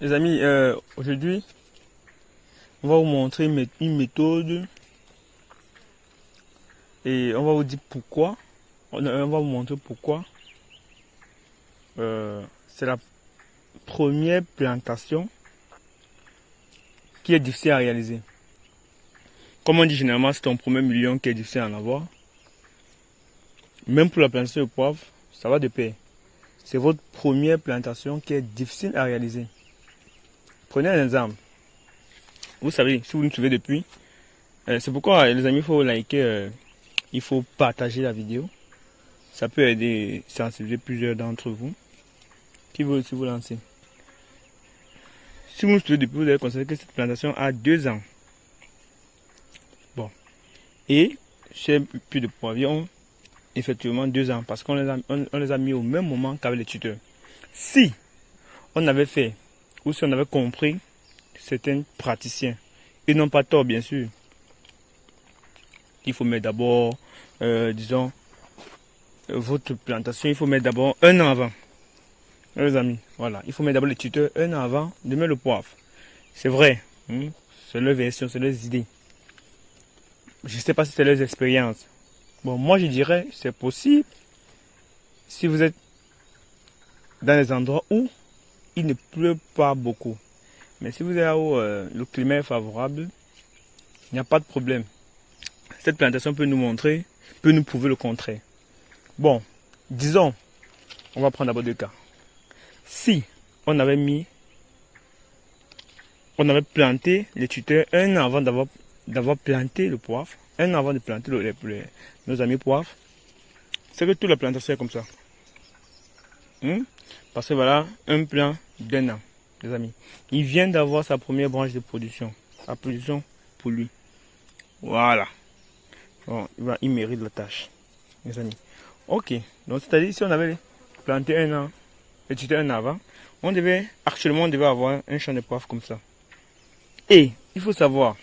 Les amis, aujourd'hui, on va vous montrer une méthode et on va vous dire pourquoi. On va vous montrer pourquoi c'est la première plantation qui est difficile à réaliser. Comme on dit généralement, c'est ton premier million qui est difficile à en avoir. Même pour la plantation de poivre, ça va de pair. C'est votre première plantation qui est difficile à réaliser. Prenez un exemple. Vous savez, si vous nous suivez depuis, c'est pourquoi les amis, il faut liker, il faut partager la vidéo. Ça peut aider, sensibiliser plusieurs d'entre vous qui veulent aussi vous lancer. Si vous nous suivez depuis, vous allez constater que cette plantation a 2 ans. Bon. Et chez Puits de Poivre, effectivement 2 ans, parce qu'on les a mis au même moment qu'avec les tuteurs. Si on avait fait, ou si on avait compris, certains praticiens, ils n'ont pas tort bien sûr, il faut mettre d'abord, disons, votre plantation, il faut mettre d'abord 1 an avant. Les amis, voilà, il faut mettre d'abord les tuteurs 1 an avant de mettre le poivre. C'est vrai, c'est leur version, c'est leurs idées. Je ne sais pas si c'est leurs expériences. Bon, moi je dirais, c'est possible si vous êtes dans des endroits où il ne pleut pas beaucoup. Mais si vous êtes là où le climat est favorable, il n'y a pas de problème. Cette plantation peut nous montrer, peut nous prouver le contraire. Bon, disons, on va prendre d'abord 2 cas. Si on avait planté les tuteurs 1 an avant d'avoir planté le poivre, 1 an avant de planter nos amis poivres, c'est que toute la plantation est comme ça. Parce que voilà, un plan d'1 an, les amis. Il vient d'avoir sa première branche de production. Sa production pour lui. Voilà. Bon, il mérite la tâche, les amis. Ok. Donc, c'est-à-dire, si on avait planté 1 an, et tuté 1 an avant, actuellement, on devait avoir un champ de poivre comme ça. Et, il faut savoir,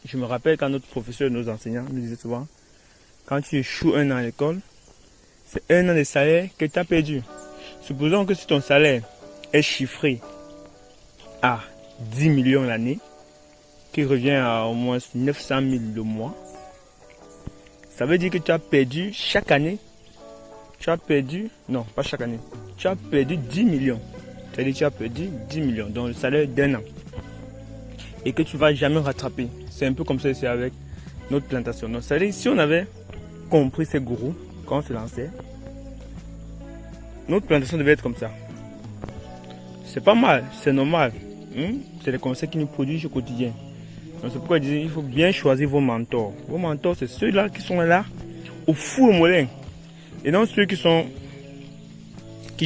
je me rappelle quand notre professeur, nos enseignants nous disaient souvent, quand tu échoues 1 an à l'école, c'est 1 an de salaire que tu as perdu. Supposons que si ton salaire est chiffré à 10 millions l'année, qui revient à au moins 900 000 le mois, ça veut dire que tu as perdu chaque année. Tu as perdu, non, pas chaque année, tu as perdu 10 millions. C'est-à-dire que tu as perdu 10 millions, donc le salaire d'1 an. Et que tu ne vas jamais rattraper. C'est un peu comme ça ici avec notre plantation. Donc, c'est-à-dire si on avait compris ces gourous quand on se lançait, notre plantation devait être comme ça. C'est pas mal, c'est normal. C'est les conseils qui nous produisent au quotidien. Donc c'est pourquoi je disais, il faut bien choisir vos mentors. Vos mentors, c'est ceux-là qui sont là au four au moulin. Et non ceux qui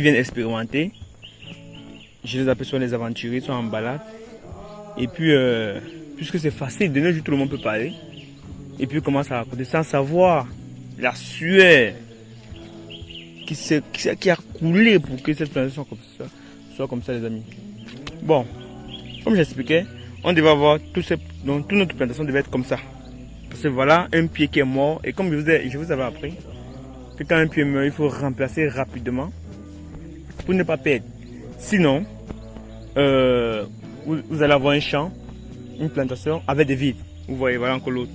viennent expérimenter. Je les appelle soit les aventuriers, soit en balade. Et puis, puisque c'est facile, de nos jours tout le monde peut parler. Et puis commence à raconter sans savoir la sueur qui a coulé pour que cette plantation soit comme ça, les amis. Bon, comme j'expliquais, on devait avoir donc toute notre plantation devait être comme ça. Parce que voilà un pied qui est mort. Et comme je vous avais appris, que quand un pied meurt, il faut remplacer rapidement pour ne pas perdre. Sinon, vous allez avoir un champ, une plantation avec des vides. Vous voyez, voilà encore l'autre.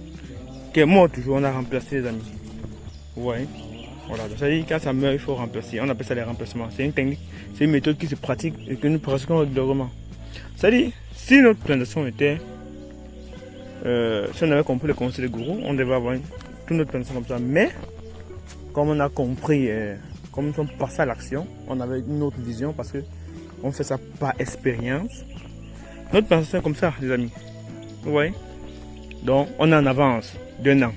Qui est mort toujours, on a remplacé, les amis. Vous voyez. Voilà, donc ça dit quand ça meurt, il faut remplacer. On appelle ça les remplacements. C'est une technique, c'est une méthode qui se pratique et que nous pratiquons régulièrement. Ça dit, si notre plantation était, si on avait compris le conseil des gourous, on devait avoir toute notre plantation comme ça. Mais, comme on a compris, comme nous sommes passés à l'action, on avait une autre vision parce que on fait ça par expérience. Notre plantation est comme ça, les amis. Vous voyez? Donc, on est en avance d'1 an.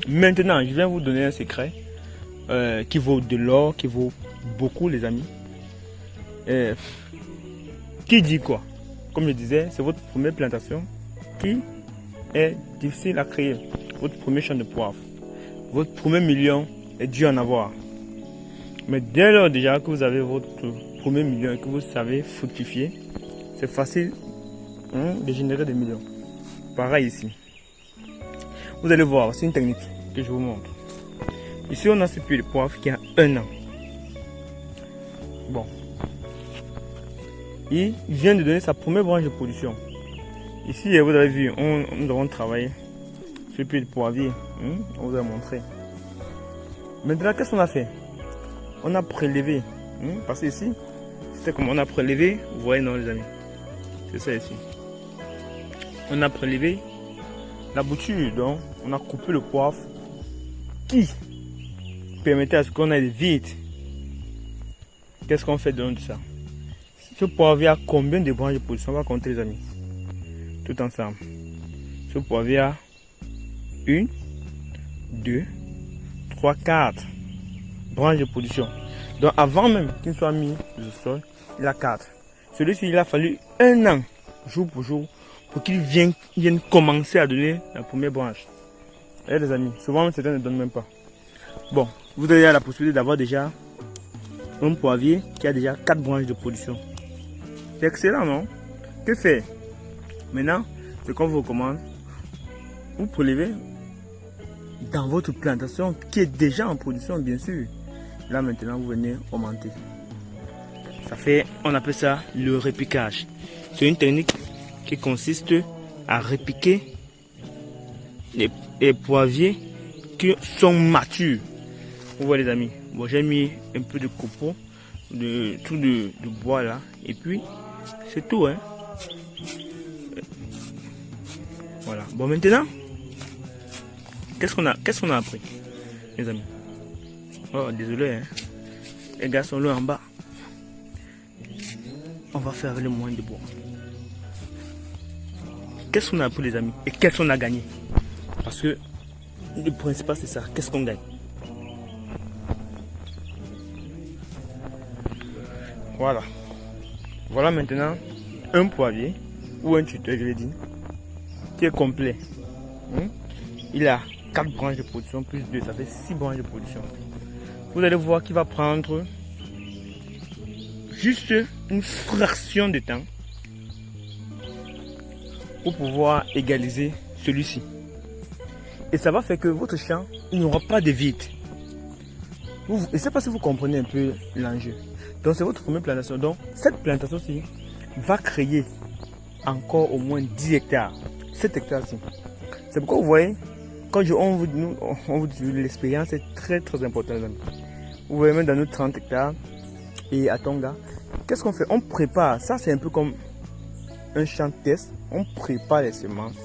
Maintenant, je viens vous donner un secret qui vaut de l'or, qui vaut beaucoup, les amis. Qui dit quoi? Comme je disais, c'est votre première plantation qui est difficile à créer. Votre premier champ de poivre. Votre premier million est dû en avoir. Mais dès lors déjà que vous avez votre premier million et que vous savez fructifier, c'est facile de générer des millions. Pareil ici. Vous allez voir, c'est une technique que je vous montre. Ici, on a ce puits de poivre qui a 1 an. Bon. Et il vient de donner sa première branche de production. Ici, vous avez vu, nous avons travaillé sur le pied de poivrier. On vous a montré. Maintenant, qu'est-ce qu'on a fait? On a prélevé. Parce que ici, c'était comme on a prélevé. Vous voyez, non, les amis? C'est ça ici. On a prélevé la bouture. Donc, on a coupé le poivre qui permettait à ce qu'on aille vite. Qu'est-ce qu'on fait de ça? Ce poivrier a combien de branches de production? On va compter, les amis. Tout ensemble. Ce poivrier a 1, 2, 3, 4 branches de production. Donc avant même qu'il soit mis au sol, il a 4. Celui-ci, il a fallu 1 an, jour pour jour, pour qu'il vienne commencer à donner la première branche. Et les amis, souvent certains ne donnent même pas. Bon, vous avez la possibilité d'avoir déjà un poivrier qui a déjà 4 branches de production. C'est excellent, non? Que faire? Maintenant, ce qu'on vous recommande, vous prélevez dans votre plantation qui est déjà en production, bien sûr. Là maintenant, vous venez augmenter. Ça fait, on appelle ça le repiquage. C'est une technique qui consiste à repiquer les poivriers qui sont matures. Vous voyez les amis. Bon, j'ai mis un peu de copeaux, de bois là, et puis c'est tout, hein. Voilà. Bon, maintenant, qu'est-ce qu'on a appris, les amis? Oh, désolé, hein. Les gars sont là en bas. On va faire avec le moins de bois. Qu'est-ce qu'on a appris, les amis? Et qu'est-ce qu'on a gagné? Parce que le principal, c'est ça. Qu'est-ce qu'on gagne? Voilà. Voilà maintenant un poivrier ou un tuteur, je l'ai dit, qui est complet. Il a 4 branches de production plus 2, ça fait 6 branches de production. Vous allez voir qu'il va prendre juste une fraction de temps pour pouvoir égaliser celui-ci. Et ça va faire que votre champ, il n'aura pas de vide. Je ne sais pas si vous comprenez un peu l'enjeu. Donc c'est votre première plantation. Donc cette plantation-ci va créer encore au moins 10 hectares. 7 hectares-ci. C'est pourquoi vous voyez, quand on vous dit l'expérience, c'est très très important. Vous voyez même dans nos 30 hectares et à Tonga, qu'est-ce qu'on fait? On prépare, ça c'est un peu comme un champ test. On prépare les semences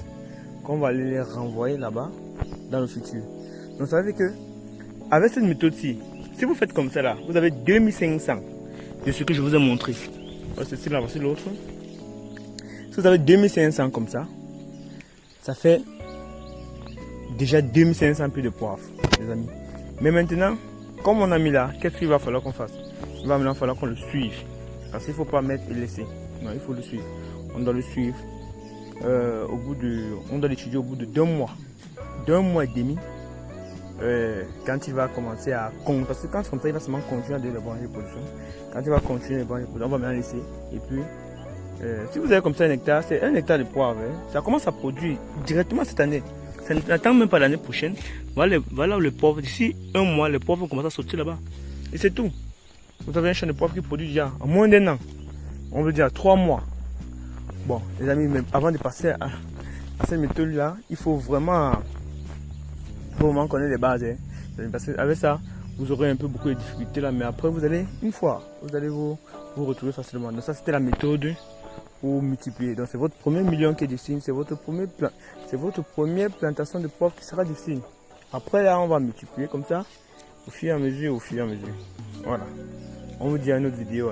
qu'on va aller les renvoyer là-bas dans le futur. Donc ça veut dire que avec cette méthode-ci, si vous faites comme ça là, vous avez 2500 de ce que je vous ai montré. Voici là, voici l'autre. Si vous avez 2500 comme ça, ça fait déjà 2500 plus de poivre, les amis. Mais maintenant, comme on a mis là, qu'est-ce qu'il va falloir qu'on fasse? Il va maintenant falloir qu'on le suive. Parce qu'il ne faut pas mettre et laisser. Non, il faut le suivre. On doit le suivre. On doit l'étudier au bout de 2 mois. 2 mois et demi. Quand il va commencer à... Parce que quand c'est comme ça, il va seulement continuer à donner les branches de production. Quand il va continuer les branches de production, on va maintenant laisser. Et puis, si vous avez comme ça 1 hectare, c'est 1 hectare de poivre. Ça commence à produire directement cette année. Ça n'attend même pas l'année prochaine. Voilà le poivre. D'ici 1 mois, le poivre commence à sortir là-bas. Et c'est tout. Vous avez un champ de poivre qui produit déjà en moins d'1 an. On veut dire 3 mois. Bon, les amis, mais avant de passer à cette méthode-là, il faut vraiment connaître les bases. Parce qu'avec ça, vous aurez un peu beaucoup de difficultés là. Mais après, vous allez vous retrouver facilement. Donc ça, c'était la méthode pour multiplier. Donc c'est votre premier million qui est difficile. C'est votre première plantation de poivre qui sera difficile. Après là, on va multiplier comme ça, au fur et à mesure. Voilà. On vous dit à une autre vidéo.